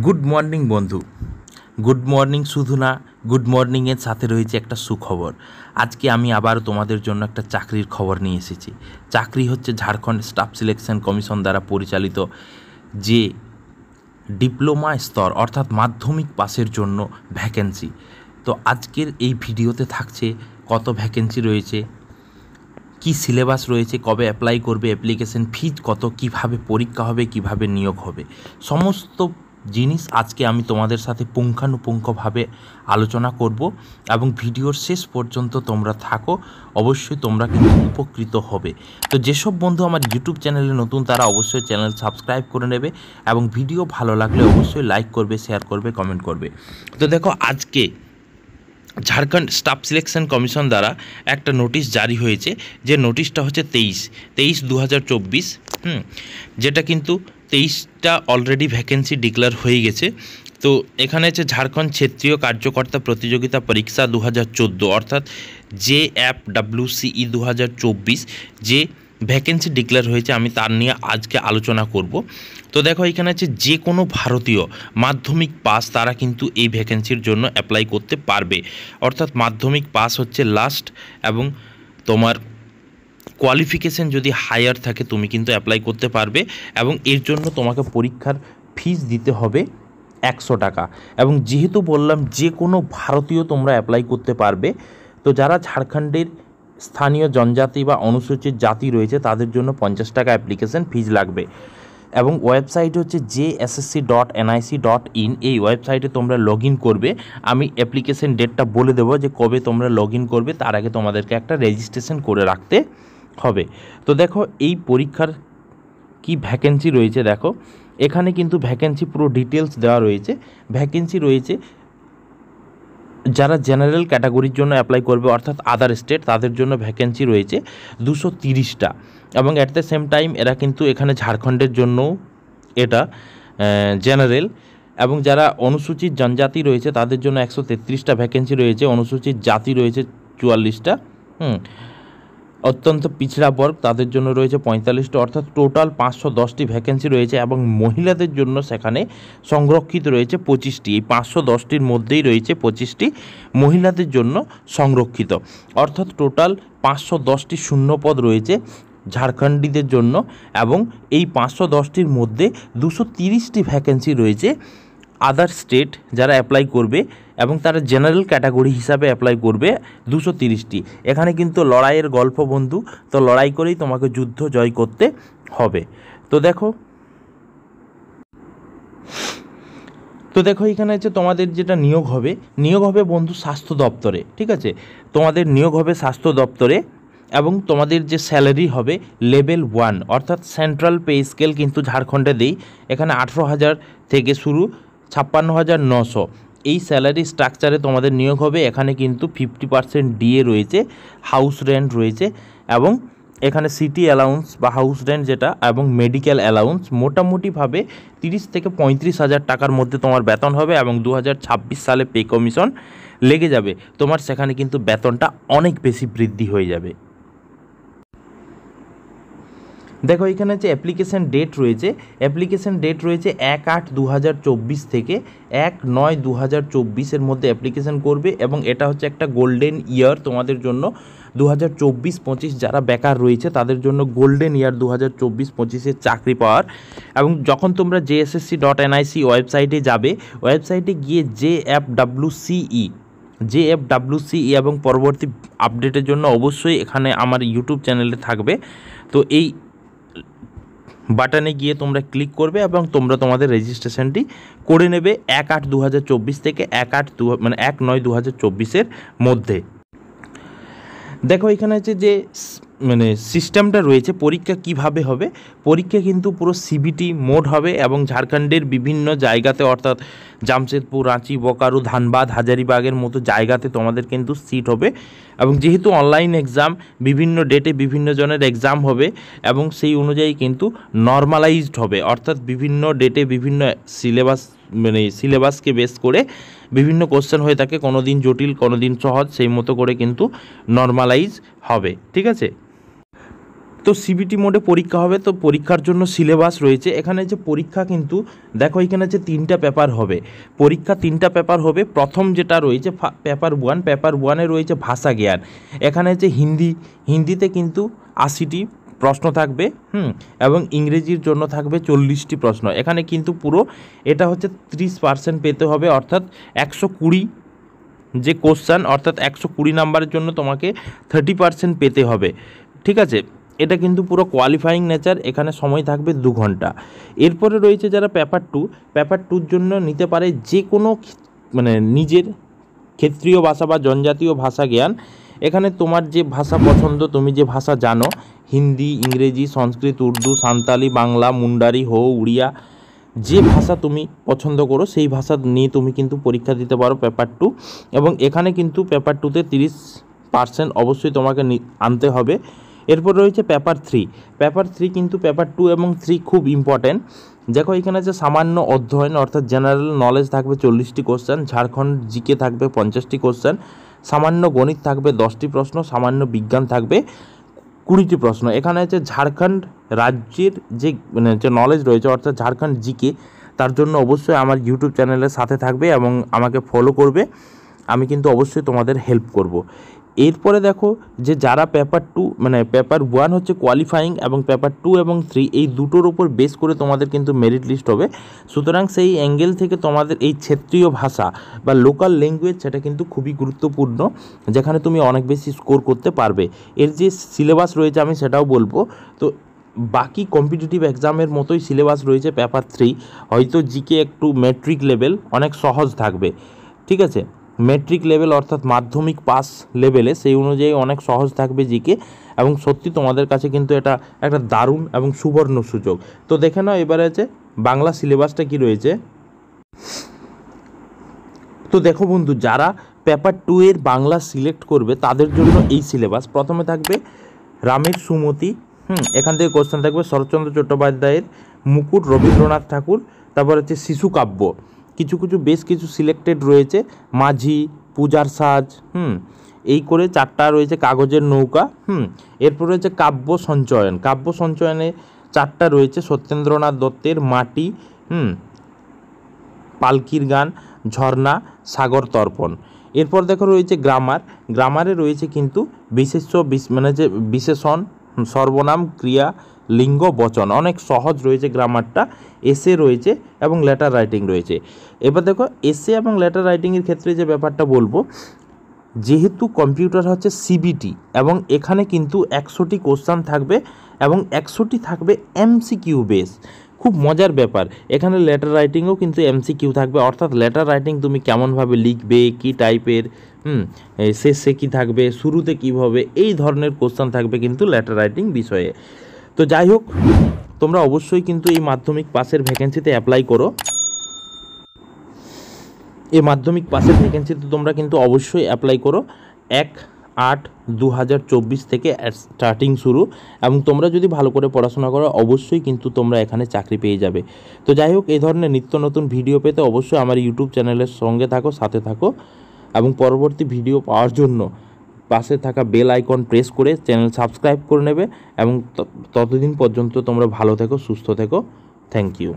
Good morning বন্ধু। Good morning শুধু না, গুড মর্নিংয়ের সাথে রয়েছে একটা সুখবর। আজকে আমি আবার তোমাদের জন্য একটা চাকরির খবর নিয়ে এসেছি। চাকরি হচ্ছে ঝাড়খণ্ড স্টাফ সিলেকশন কমিশন দ্বারা পরিচালিত যে ডিপ্লোমা স্তর অর্থাৎ মাধ্যমিক পাসের জন্য ভ্যাকেন্সি। তো আজকের এই ভিডিওতে থাকছে কত ভ্যাকেন্সি রয়েছে, কি সিলেবাস রয়েছে, কবে অ্যাপ্লাই করবে, অ্যাপ্লিকেশন ফিজ কত, কিভাবে পরীক্ষা হবে, কিভাবে নিয়োগ হবে, সমস্ত জিনিস আজকে আমি তোমাদের সাথে পুঙ্খানুপুঙ্খভাবে আলোচনা করব এবং ভিডিওর শেষ পর্যন্ত তোমরা থাকো, অবশ্যই তোমরা কিন্তু উপকৃত হবে। তো যেসব বন্ধু আমার ইউটিউব চ্যানেলে নতুন তারা অবশ্যই চ্যানেল সাবস্ক্রাইব করে নেবে এবং ভিডিও ভালো লাগলে অবশ্যই লাইক করবে, শেয়ার করবে, কমেন্ট করবে। তো দেখো, আজকে ঝাড়খণ্ড স্টাফ সিলেকশন কমিশন দ্বারা একটা নোটিশ জারি হয়েছে, যে নোটিশটা হচ্ছে 23/2024, যেটা কিন্তু 23টা অলরেডি ভ্যাকেন্সি ডিক্লেয়ার হয়ে গেছে। তো এখানে হচ্ছে ঝাড়খণ্ড ক্ষেত্রীয় কার্যকর্তা প্রতিযোগিতা পরীক্ষা 2014 অর্থাৎ JFWCE 2024 যে ভ্যাকেন্সি ডিক্লেয়ার হয়েছে, আমি তার নিয়ে আজকে আলোচনা করব। তো দেখো, এখানে আছে যে কোনো ভারতীয় মাধ্যমিক পাস তারা কিন্তু এই ভ্যাকেন্সির জন্য অ্যাপ্লাই করতে পারবে। অর্থাৎ মাধ্যমিক পাস হচ্ছে লাস্ট, এবং তোমার কোয়ালিফিকেশন যদি হায়ার থাকে তুমি কিন্তু অ্যাপ্লাই করতে পারবে, এবং এর জন্য তোমাকে পরীক্ষার ফিস দিতে হবে 100 টাকা। এবং যেহেতু বললাম যে কোনো ভারতীয় তোমরা অ্যাপ্লাই করতে পারবে, তো যারা ঝাড়খণ্ডের স্থানীয় জনজাতি বা অনুসূচিত জাতি রয়েছে তাদের জন্য 50 টাকা অ্যাপ্লিকেশন ফিজ লাগবে। এবং ওয়েবসাইট হচ্ছে JSSC.nic.in। এই ওয়েবসাইটে তোমরা লগ ইন করবে। আমি অ্যাপ্লিকেশন ডেটটা বলে দেবো যে কবে তোমরা লগ ইন করবে, তার আগে তোমাদেরকে একটা রেজিস্ট্রেশন করে রাখতে হবে। তো দেখো, এই পরীক্ষার কি ভ্যাকেন্সি রয়েছে, দেখো এখানে কিন্তু ভ্যাকেন্সি পুরো ডিটেলস দেওয়া রয়েছে। ভ্যাকেন্সি রয়েছে যারা জেনারেল ক্যাটাগরির জন্য অ্যাপ্লাই করবে অর্থাৎ আদার স্টেট, তাদের জন্য ভ্যাকেন্সি রয়েছে 230টা। এবং অ্যাট দ্য সেম টাইম এরা কিন্তু এখানে ঝাড়খণ্ডের জন্য এটা জেনারেল। এবং যারা অনুসূচিত জনজাতি রয়েছে তাদের জন্য 133টা ভ্যাকেন্সি রয়েছে, অনুসূচিত জাতি রয়েছে 44টা, অত্যন্ত পিছড়া বর্গ তাদের জন্য রয়েছে 45টা, অর্থাৎ টোটাল 510টি ভ্যাকেন্সি রয়েছে। এবং মহিলাদের জন্য সেখানে সংরক্ষিত রয়েছে 25টি। এই 510টির মধ্যেই রয়েছে 25টি মহিলাদের জন্য সংরক্ষিত, অর্থাৎ টোটাল 510টি শূন্যপদ রয়েছে ঝাড়খণ্ডীদের জন্য। এবং এই 510টির মধ্যে 230টি ভ্যাকেন্সি রয়েছে আদার স্টেট যারা অ্যাপ্লাই করবে, এবং তারা জেনারেল ক্যাটাগরি হিসাবে অ্যাপ্লাই করবে 230টি। এখানে কিন্তু লড়াইয়ের গল্প বন্ধু, তো লড়াই করেই তোমাকে যুদ্ধ জয় করতে হবে। তো দেখো এখানে হচ্ছে তোমাদের যেটা নিয়োগ হবে বন্ধু স্বাস্থ্য দপ্তরে, ঠিক আছে? তোমাদের নিয়োগ হবে স্বাস্থ্য দপ্তরে, এবং তোমাদের যে স্যালারি হবে লেভেল 1 অর্থাৎ সেন্ট্রাল পে স্কেল কিন্তু ঝাড়খণ্ডে দেই। এখানে 18,000 থেকে শুরু 56,900 এই স্যালারি স্ট্রাকচারে তোমাদের নিয়োগ হবে। এখানে কিন্তু 50% ডিএ রয়েছে, হাউস রেন্ট রয়েছে, এবং এখানে সিটি অ্যালাউন্স বা হাউস রেন্ট যেটা, এবং মেডিকেল অ্যালাউন্স, মোটামুটিভাবে 30 থেকে 35,000 টাকার মধ্যে তোমার বেতন হবে। এবং 2026 সালে পে কমিশন লেগে যাবে, তোমার সেখানে কিন্তু বেতনটা অনেক বেশি বৃদ্ধি হয়ে যাবে। দেখো এখানে হচ্ছে অ্যাপ্লিকেশান ডেট রয়েছে। 1/8/2024 থেকে 1/9/2024 মধ্যে অ্যাপ্লিকেশান করবে। এবং এটা হচ্ছে একটা গোল্ডেন ইয়ার তোমাদের জন্য। 2024-25 যারা বেকার রয়েছে তাদের জন্য গোল্ডেন ইয়ার 2024-25 চাকরি পাওয়ার। এবং যখন তোমরা JSSC.nic ওয়েবসাইটে যাবে, ওয়েবসাইটে গিয়ে JFWCE এবং পরবর্তী আপডেটের জন্য অবশ্যই এখানে আমার ইউটিউব চ্যানেলে থাকবে। তো এই বাটনে গিয়ে তোমরা ক্লিক করবে এবং তোমরা তোমাদের রেজিস্ট্রেশনটি করে নেবে 1/8/2024 থেকে 1/9/2024 মধ্যে। দেখো এখানে হচ্ছে যে সিস্টেমটা রয়েছে, পরীক্ষা কিভাবে হবে। পরীক্ষা কিন্তু পুরো সিবিটি মোড হবে, এবং ঝাড়খণ্ডের বিভিন্ন জায়গাতে অর্থাৎ জামশেদপুর, রাঁচি, বোকারো, ধানবাদ, হাজারিবাগের মতো জায়গাতে তোমাদের কিন্তু সিট হবে। এবং যেহেতু অনলাইন এক্সাম, বিভিন্ন ডেটে বিভিন্ন জনের এক্সাম হবে, এবং সেই অনুযায়ী কিন্তু নর্মালাইজড হবে, অর্থাৎ বিভিন্ন ডেটে বিভিন্ন সিলেবাসকে বেস করে বিভিন্ন কোশ্চেন হয়ে থাকে, কোনো দিন জটিল, কোনো দিন সহজ, সেই মতো করে কিন্তু নর্মালাইজ হবে, ঠিক আছে? তো সিবিটি মোডে পরীক্ষা হবে। তো পরীক্ষার জন্য সিলেবাস রয়েছে এখানে। যে পরীক্ষা কিন্তু দেখো এখানে যে 3টা পেপার হবে, পরীক্ষা 3টা পেপার হবে। প্রথম যেটা রয়েছে পেপার 1, পেপার 1-এ রয়েছে ভাষা জ্ঞান। এখানে যে হিন্দিতে কিন্তু 80টি প্রশ্ন থাকবে, এবং ইংরেজির জন্য থাকবে 40টি প্রশ্ন। এখানে কিন্তু পুরো এটা হচ্ছে 30% পেতে হবে, অর্থাৎ 120 যে কোশ্চেন, অর্থাৎ 120 নাম্বারের জন্য তোমাকে 30% পেতে হবে। ঠিক আছে, এটা কিন্তু পুরো কোয়ালিফাইং নেচার। এখানে সময় থাকবে 2 ঘন্টা। এরপরে রয়েছে যারা পেপার 2, পেপার 2-র জন্য নিতে পারে যে কোনো মানে নিজের ক্ষেত্রীয় ভাষা বা জনজাতীয় ভাষা জ্ঞান। এখানে তোমার যে ভাষা পছন্দ, তুমি যে ভাষা জানো, হিন্দি, ইংরেজি, সংস্কৃত, উর্দু, সাঁওতালি, বাংলা, মুন্ডারি, হো, উড়িয়া, যে ভাষা তুমি পছন্দ করো সেই ভাষা নিয়ে তুমি কিন্তু পরীক্ষা দিতে পারো পেপার 2। এবং এখানে কিন্তু পেপার 2-তে 30% অবশ্যই তোমাকে আনতে হবে। এরপর রয়েছে পেপার 3। পেপার 3 কিন্তু পেপার 2 এবং 3 খুব ইম্পর্ট্যান্ট। দেখো এখানে যে সামান্য অধ্যয়ন অর্থাৎ জেনারেল নলেজ থাকবে 40টি কোশ্চেন, ঝাড়খণ্ড জিকে থাকবে 50টি কোশ্চেন, সামান্য গণিত থাকবে 10টি প্রশ্ন, সামান্য বিজ্ঞান থাকবে 20টি প্রশ্ন। এখানে হচ্ছে ঝাড়খণ্ড রাজ্যের যে যে নলেজ রয়েছে অর্থাৎ ঝাড়খণ্ড জিকে, তার জন্য অবশ্যই আমার ইউটিউব চ্যানেলের সাথে থাকবে এবং আমাকে ফলো করবে। আমি কিন্তু অবশ্যই তোমাদের হেল্প করব। এরপরে দেখো যে যারা পেপার 2 পেপার 1 হচ্ছে কোয়ালিফাইং এবং পেপার 2 এবং 3 এই দুটোর উপর বেস করে তোমাদের কিন্তু মেরিট লিস্ট হবে। সুতরাং সেই অ্যাঙ্গেল থেকে তোমাদের এই ক্ষেত্রীয় ভাষা বা লোকাল ল্যাঙ্গুয়েজ সেটা কিন্তু খুবই গুরুত্বপূর্ণ, যেখানে তুমি অনেক বেশি স্কোর করতে পারবে। এর যে সিলেবাস রয়েছে আমি সেটাও বলবো। তো বাকি কম্পিটিটিভ এক্সামের মতোই সিলেবাস রয়েছে পেপার 3। হয়তো জিকে একটু মেট্রিক লেভেল অনেক সহজ থাকবে, ঠিক আছে, মেট্রিক লেভেল অর্থাৎ মাধ্যমিক পাস লেভেলে সেই অনুযায়ী অনেক সহজ থাকবে জিকে। এবং সত্যি তোমাদের কাছে কিন্তু এটা একটা দারুণ এবং সুবর্ণ সুযোগ। তো দেখে নাও এবারে আছে বাংলা সিলেবাসটা কি রয়েছে। তো দেখো বন্ধু, যারা পেপার 2 এর বাংলা সিলেক্ট করবে তাদের জন্য এই সিলেবাস। প্রথমে থাকবে রামের সুমতি, এখান থেকে কোশ্চেন থাকবে শরৎচন্দ্র চট্টোপাধ্যায়ের মুকুট, রবীন্দ্রনাথ ঠাকুর। তারপর হচ্ছে শিশু কাব্য, বেশ কিছু সিলেক্টেড রয়েছে, মাঝি, পূজার সাজ, এই করে 4টা রয়েছে, কাগজের নৌকা। এরপর রয়েছে কাব্য সঞ্চয়নে 4টা রয়েছে, সত্যেন্দ্রনাথ দত্তের মাটি, পালকির গান, ঝর্ণা, সাগর তর্পণ। এরপর দেখো রয়েছে গ্রামারে রয়েছে কিন্তু বিশেষণ, সর্বনাম, ক্রিয়া, লিঙ্গ, বচন, অনেক সহজ রয়েছে গ্রামারটা। এসে রয়েছে এবং লেটার রাইটিং রয়েছে। এবার দেখো এসে এবং লেটার রাইটিংয়ের ক্ষেত্রে যে ব্যাপারটা বলবো, যেহেতু কম্পিউটার হচ্ছে সিবিটি এবং এখানে কিন্তু 100টি কোশ্চেন থাকবে এবং 100টি থাকবে এমসিকিউ বেস। খুব মজার ব্যাপার, এখানে লেটার রাইটিংও কিন্তু এমসিকিউ থাকবে, অর্থাৎ লেটার রাইটিং তুমি কেমনভাবে লিখবে, কী টাইপের, শেষে কী থাকবে, শুরুতে কীভাবে, এই ধরনের কোশ্চেন থাকবে কিন্তু লেটার রাইটিং বিষয়ে। তো যাই হোক, তোমরা অবশ্যই কিন্তু এই মাধ্যমিক পাসের ভ্যাকেন্সিতে অ্যাপ্লাই করো। এই মাধ্যমিক পাসের ভ্যাকেন্সিতে তোমরা কিন্তু অবশ্যই অ্যাপ্লাই করো। 1/8/2024 থেকে স্টার্টিং শুরু, এবং তোমরা যদি ভালো করে পড়াশোনা করো অবশ্যই কিন্তু তোমরা এখানে চাকরি পেয়ে যাবে। তো যাই হোক, এই ধরনের নিত্য নতুন ভিডিও পেতে অবশ্যই আমার ইউটিউব চ্যানেলের সঙ্গে থাকো, সাথে থাকো, এবং পরবর্তী ভিডিও পাওয়ার জন্য পাশে থাকা বেল আইকন প্রেস করে চ্যানেল সাবস্ক্রাইব করে নেবে। এবং ততদিন পর্যন্ত তোমরা ভালো থেকো, সুস্থ থেকো। Thank you.